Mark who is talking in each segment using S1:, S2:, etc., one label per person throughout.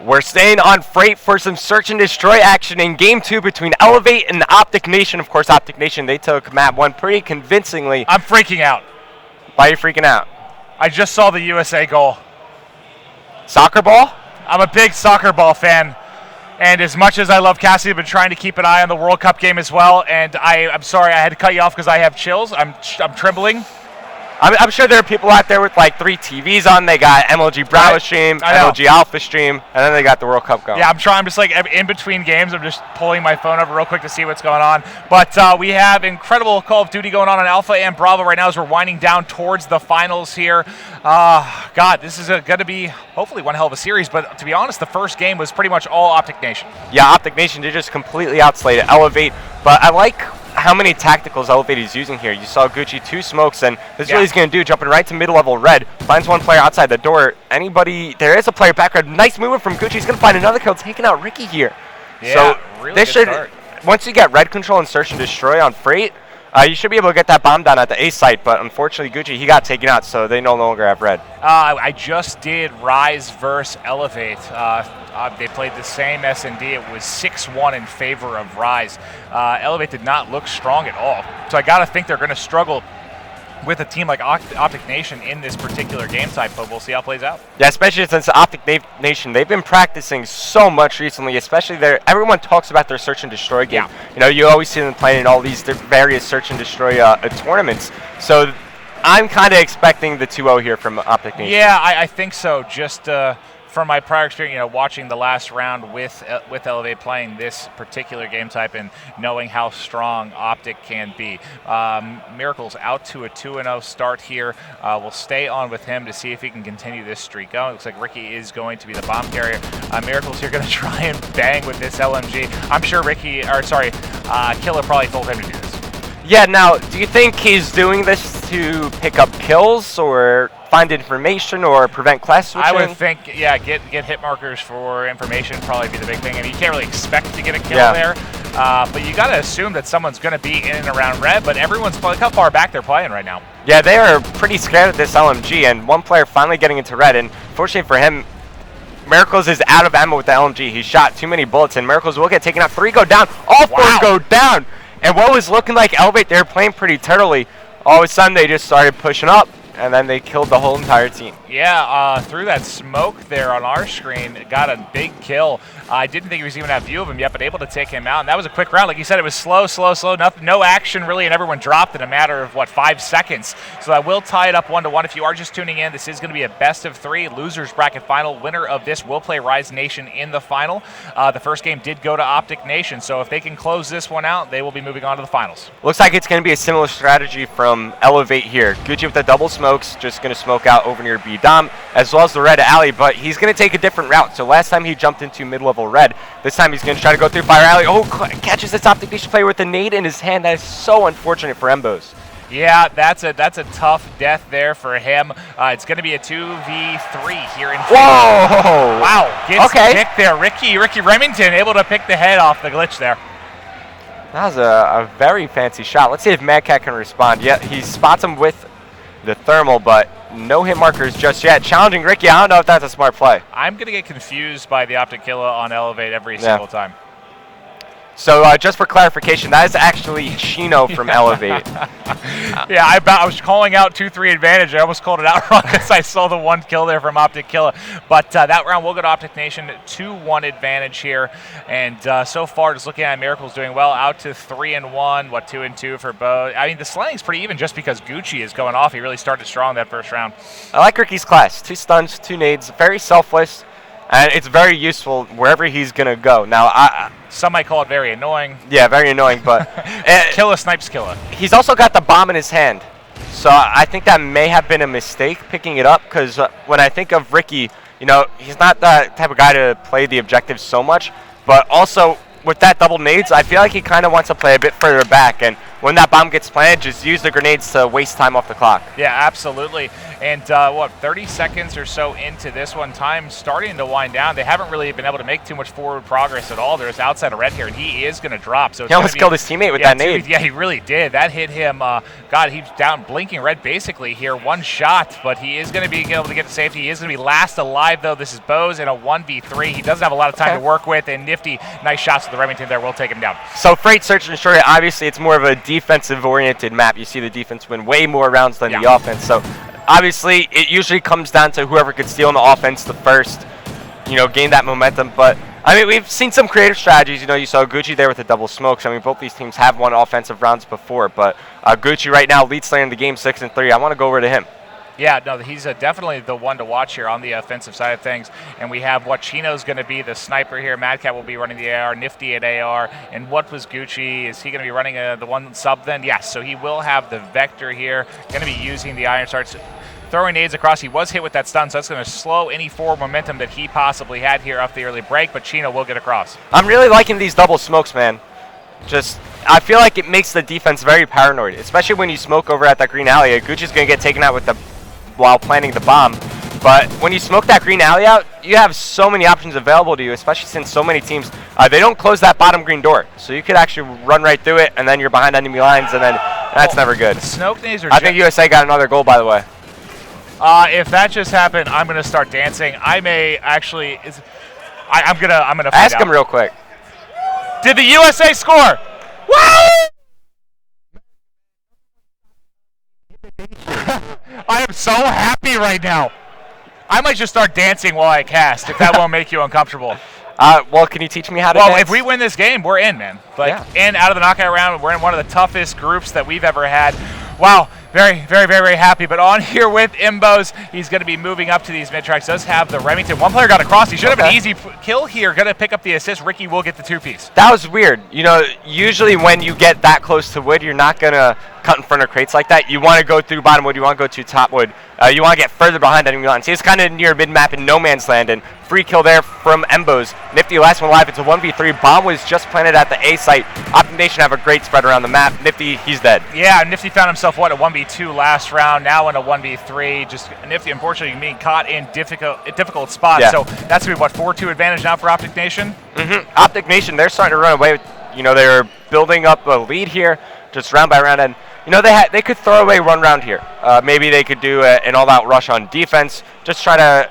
S1: We're staying on Freight for some search and destroy action in Game 2 between eLevate and OpTic Nation. Of course, OpTic Nation, they took map 1 pretty convincingly.
S2: I'm freaking out.
S1: Why are you freaking out?
S2: I just saw the USA goal.
S1: Soccer ball?
S2: I'm a big soccer ball fan. And as much as I love Cassie, I've been trying to keep an eye on the World Cup game as well. And I'm sorry I had to cut you off because I have chills. I'm trembling.
S1: I'm sure there are people out there with like 3 TVs on. They got MLG Bravo stream, MLG Alpha stream, and then they got the World Cup going.
S2: Yeah, I'm just like in between games, I'm just pulling my phone over real quick to see what's going on. But we have incredible Call of Duty going on Alpha and Bravo right now as we're winding down towards the finals here. God, this is going to be hopefully one hell of a series. But to be honest, the first game was pretty much all OpTic Nation.
S1: Yeah, OpTic Nation did just completely outslay eLevate. But I like how many tacticals eLevate is using here. You saw Gucci 2 smokes, and this is what he's going to do, jumping right to mid-level red, finds one player outside the door. There is a player back red. Nice movement from Gucci. He's going to find another kill, taking out Ricky here.
S2: Yeah,
S1: so
S2: really good start.
S1: Once you get red control and search and destroy on Freight, you should be able to get that bomb down at the A site, but unfortunately Gucci, he got taken out, so they no longer have red.
S2: I just did Rise versus eLevate. They played the same S&D. It was 6-1 in favor of Rise. eLevate did not look strong at all. So I got to think they're going to struggle with a team like OpTic Nation in this particular game type, but we'll see how it plays out.
S1: Yeah, especially since OpTic Nation, they've been practicing so much recently, especially everyone talks about their search and destroy game.
S2: Yeah.
S1: You know, you always see them playing in all these various search and destroy tournaments. So I'm kind of expecting the 2-0 here from OpTic Nation.
S2: Yeah, I think so. Just from my prior experience, watching the last round with eLevate playing this particular game type and knowing how strong OpTic can be. Miracle's out to a 2-0 start here. We'll stay on with him to see if he can continue this streak going. Looks like Ricky is going to be the bomb carrier. Miracle's here going to try and bang with this LMG. I'm sure Killer probably told him to do this.
S1: Yeah, now, do you think he's doing this to pick up kills or find information or prevent class switching?
S2: I would think, yeah, get hit markers for information probably be the big thing. I mean, you can't really expect to get a kill there, but you got to assume that someone's going to be in and around red, but everyone's playing. Look how far back they're playing right now.
S1: Yeah, they are pretty scared of this LMG, and one player finally getting into red, and fortunately for him, Miracles is out of ammo with the LMG. He shot too many bullets, and Miracles will get taken out. 3 go down. All 4 go down. And what was looking like eLevate, they were playing pretty terribly. All of a sudden, they just started pushing up, and then they killed the whole entire team.
S2: Yeah, through that smoke there on our screen, got a big kill. I didn't think he was even at view of him yet, but able to take him out. And that was a quick round. Like you said, it was slow, nothing, no action really, and everyone dropped in a matter of, 5 seconds. So that will tie it up 1-1. If you are just tuning in, this is going to be a best of 3 losers bracket final. Winner of this will play Rise Nation in the final. The first game did go to OpTic Nation, so if they can close this one out, they will be moving on to the finals.
S1: Looks like it's going to be a similar strategy from eLevate here. Gucci with the double smokes, just going to smoke out over near B-Dom, as well as the red alley, but he's going to take a different route. So last time he jumped into mid-level red. This time he's going to try to go through fire alley. Oh, catches this OpTic Nation player with a nade in his hand. That is so unfortunate for Embos.
S2: Yeah, that's a tough death there for him. It's going to be a 2v3 here in.
S1: Whoa!
S2: Wow, gets picked there. Ricky Remington able to pick the head off the glitch there.
S1: That was a very fancy shot. Let's see if Mad Cat can respond. Yeah, he spots him with the thermal, but no hit markers just yet. Challenging Ricky. I don't know if that's a smart play.
S2: I'm going to get confused by the OpTic Killa on eLevate every single time.
S1: So just for clarification, that is actually Chino from eLevate.
S2: Yeah, I was calling out 2-3 advantage. I almost called it out wrong because I saw the 1 kill there from OpTic Killa. But that round will go to OpTic Nation, 2-1 advantage here. And so far, just looking at Miracle's doing well, out to 3-1, 2-2 for Bo. I mean, the slang's pretty even just because Gucci is going off. He really started strong that first round.
S1: I like Ricky's class. 2 stuns, 2 nades, very selfless. And it's very useful wherever he's going to go. Now,
S2: some might call it very annoying.
S1: Yeah, very annoying, but
S2: Killa snipes Killa.
S1: He's also got the bomb in his hand. So I think that may have been a mistake picking it up because when I think of Ricky, he's not the type of guy to play the objective so much. But also, with that double nades, I feel like he kind of wants to play a bit further back. And when that bomb gets planted, just use the grenades to waste time off the clock.
S2: Yeah, absolutely. And what, 30 seconds or so into this one, time starting to wind down. They haven't really been able to make too much forward progress at all. There's outside of red here, and he is going to drop. So
S1: he almost killed his teammate with that nade.
S2: Yeah, he really did. That hit him. God, he's down blinking red basically here. One shot, but he is going to be able to get to safety. He is going to be last alive, though. This is Bose in a 1v3. He doesn't have a lot of time to work with, and Nifty, nice shots with the Remington there, will take him down.
S1: So Freight Search and Short, obviously it's more of a defensive-oriented map. You see the defense win way more rounds than the offense. So obviously it usually comes down to whoever could steal in the offense the first, gain that momentum. But I mean, we've seen some creative strategies. You saw Gucci there with the double smokes. I mean, both these teams have won offensive rounds before, but Gucci right now leads Slayer in the game 6-3. I want to go over to him.
S2: Yeah, no, he's definitely the one to watch here on the offensive side of things. And we have what Chino's going to be, the sniper here. Madcat will be running the AR, Nifty at AR. And what was Gucci? Is he going to be running the one sub then? Yes, so he will have the Vector here. Going to be using the Iron Starts, throwing nades across. He was hit with that stun, so that's going to slow any forward momentum that he possibly had here off the early break. But Chino will get across.
S1: I'm really liking these double smokes, man. I feel like it makes the defense very paranoid, especially when you smoke over at that green alley. Gucci's going to get taken out while planting the bomb. But when you smoke that green alley out, you have so many options available to you, especially since so many teams, they don't close that bottom green door. So you could actually run right through it, and then you're behind enemy lines, and then that's never good.
S2: Smoke nades are
S1: I think USA got another goal, by the way.
S2: If that just happened, I'm going to start dancing. I may actually... I'm gonna find out.
S1: Ask him real quick.
S2: Did the USA score? Woo! I am so happy right now. I might just start dancing while I cast, if that won't make you uncomfortable.
S1: Well, can you teach me how to dance?
S2: Well, if we win this game, we're in, man. In, out of the knockout round, we're in one of the toughest groups that we've ever had. Wow, very, very, very, very happy. But on here with Imbos, he's going to be moving up to these mid-tracks. Does have the Remington. One player got across. He should have an easy kill here. Going to pick up the assist. Ricky will get the two-piece.
S1: That was weird. Usually when you get that close to wood, you're not going to cut in front of crates like that. You want to go through bottom wood. You want to go to top wood. You want to get further behind enemy lines. He's kind of near mid-map in no man's land, and free kill there from Embos. Nifty last one alive. It's a 1v3. Bomb was just planted at the A site. OpTic Nation have a great spread around the map. Nifty, he's dead. Yeah,
S2: Nifty found himself, a 1v2 last round, now in a 1v3. Just Nifty, unfortunately, being caught in difficult spots. Yeah. So that's going to be, 4-2 advantage now for OpTic Nation?
S1: OpTic Nation, they're starting to run away. They're building up a lead here, just round by round, and they could throw away one round here. Maybe they could do an all-out rush on defense, just try to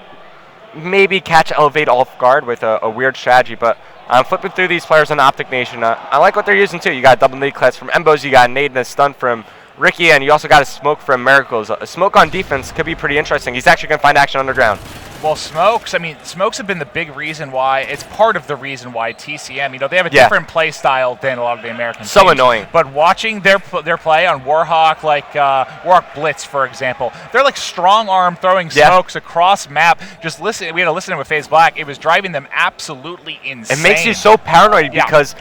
S1: maybe catch eLevate off guard with a weird strategy. But I'm flipping through these players on OpTic Nation. I like what they're using too. You got a double nade class from Embos, you got a nade and a stun from Ricky, and you also got a smoke from Miracles. A smoke on defense could be pretty interesting. He's actually going to find action underground.
S2: Well, smokes have been the big reason why, it's part of the reason why TCM, they have a different play style than a lot of the American
S1: teams. Annoying.
S2: But watching their play on Warhawk, like Warhawk Blitz, for example, they're like strong arm throwing smokes across map. Just listen, we had to listen to with FaZe Black. It was driving them absolutely insane.
S1: It makes you so paranoid because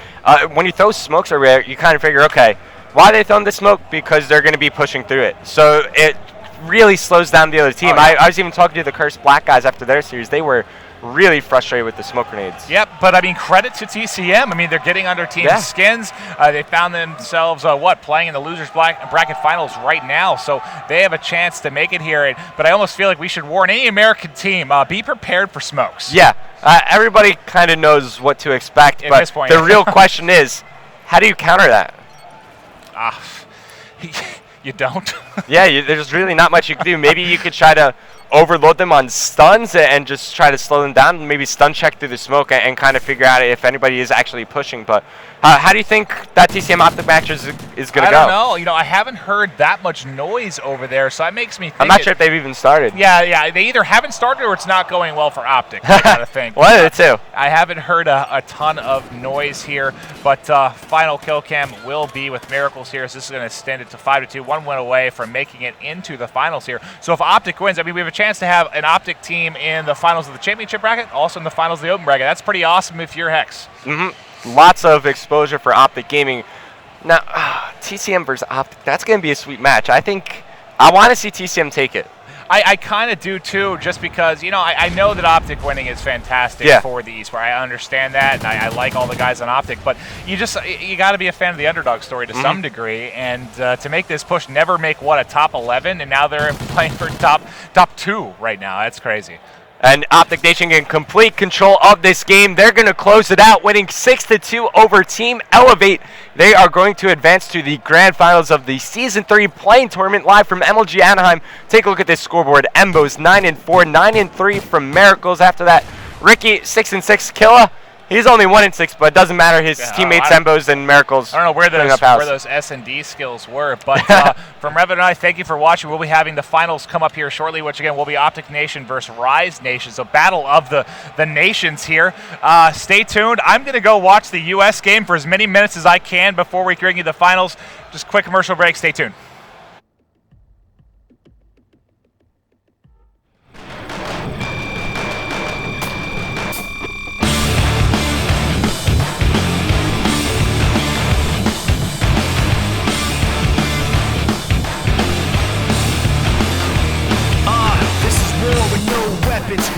S1: when you throw smokes over there, you kind of figure, okay, why are they throwing the smoke? Because they're going to be pushing through it. So it really slows down the other team. I was even talking to the Cursed Black guys after their series. They were really frustrated with the smoke grenades.
S2: Yep, but credit to TCM. They're getting under team skins. They found themselves, playing in the losers bracket finals right now, so they have a chance to make it here. But I almost feel like we should warn any American team, be prepared for smokes.
S1: Yeah, everybody kind of knows what to expect, but the real question is, how do you counter that?
S2: You don't?
S1: There's really not much you can do. Maybe you could try to overload them on stuns and just try to slow them down, maybe stun check through the smoke and kind of figure out if anybody is actually pushing. But how do you think that TCM OpTic match is going to go?
S2: I don't know. I haven't heard that much noise over there, so that makes me think.
S1: I'm not sure if they've even started.
S2: Yeah. They either haven't started or it's not going well for OpTic, I kind of think.
S1: One of the two.
S2: I haven't heard a ton of noise here, but final kill cam will be with Miracles here, so this is going to extend it to 5-2, 1 win away from making it into the finals here. So if OpTic wins, we have a chance to have an OpTic team in the finals of the championship bracket, also in the finals of the open bracket. That's pretty awesome if you're Hex.
S1: Lots of exposure for OpTic Gaming. Now, TCM versus OpTic, that's going to be a sweet match. I think I want to see TCM take it.
S2: I kind of do too, just because, I know that OpTic winning is fantastic for the esport. I understand that, and I like all the guys on OpTic, but you got to be a fan of the underdog story to some degree, and to make this push, never make a top 11, and now they're playing for top top 2 right now. That's crazy.
S1: And OpTic Nation in complete control of this game. They're going to close it out, winning 6-2 over Team eLevate. They are going to advance to the grand finals of the Season 3 playing tournament live from MLG Anaheim. Take a look at this scoreboard. Embo's 9-4, 9-3 from Miracles. After that, Ricky 6-6. Killa, he's only 1-6, but it doesn't matter. His teammates Embo's and Miracles.
S2: I don't know where those S&D skills were, but from Revan and I, thank you for watching. We'll be having the finals come up here shortly, which again will be OpTic Nation versus Rise Nation. So battle of the nations here. Stay tuned. I'm going to go watch the U.S. game for as many minutes as I can before we bring you the finals. Just quick commercial break. Stay tuned.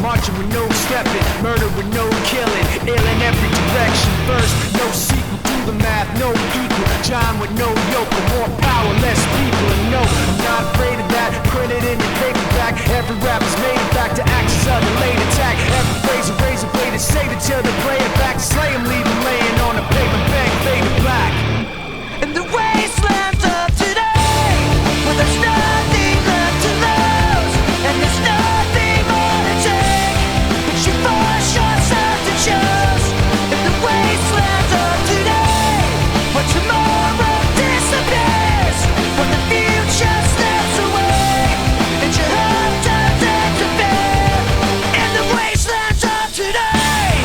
S3: Marching with no stepping, murder with no killing, ill in every direction. First, no sequel, do the math, no equal. John with no yoke, more power, less people. And no, I'm not afraid of that. Print it in your paperback. Every rap is made it back to axis of the late attack. Every phrase a razor blade is sated till they play it back. Slay him, leave him laying on the paper, bang, fade to black. And the wastelands of today, where there's nothing left to lose, and there's nothing more to take. You force yourself to choose. In the wastelands of today, where tomorrow disappears, when the future slips away, and your heart turns into fear. In the wastelands of today.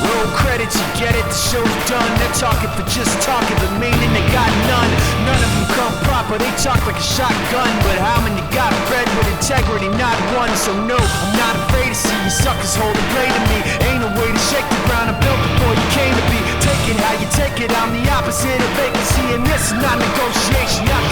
S3: Roll credits, you get it, the show's done. They're talking for just talking, but meaning they got none. None of them come proper, they talk like a shotgun. But how many got bred with integrity? Not one. So no, I'm not afraid to see you suckers hold a blade of me. Ain't no way to shake the ground I built before you came to be. Take it how you take it, I'm the opposite of vacancy. And this is not negotiation, not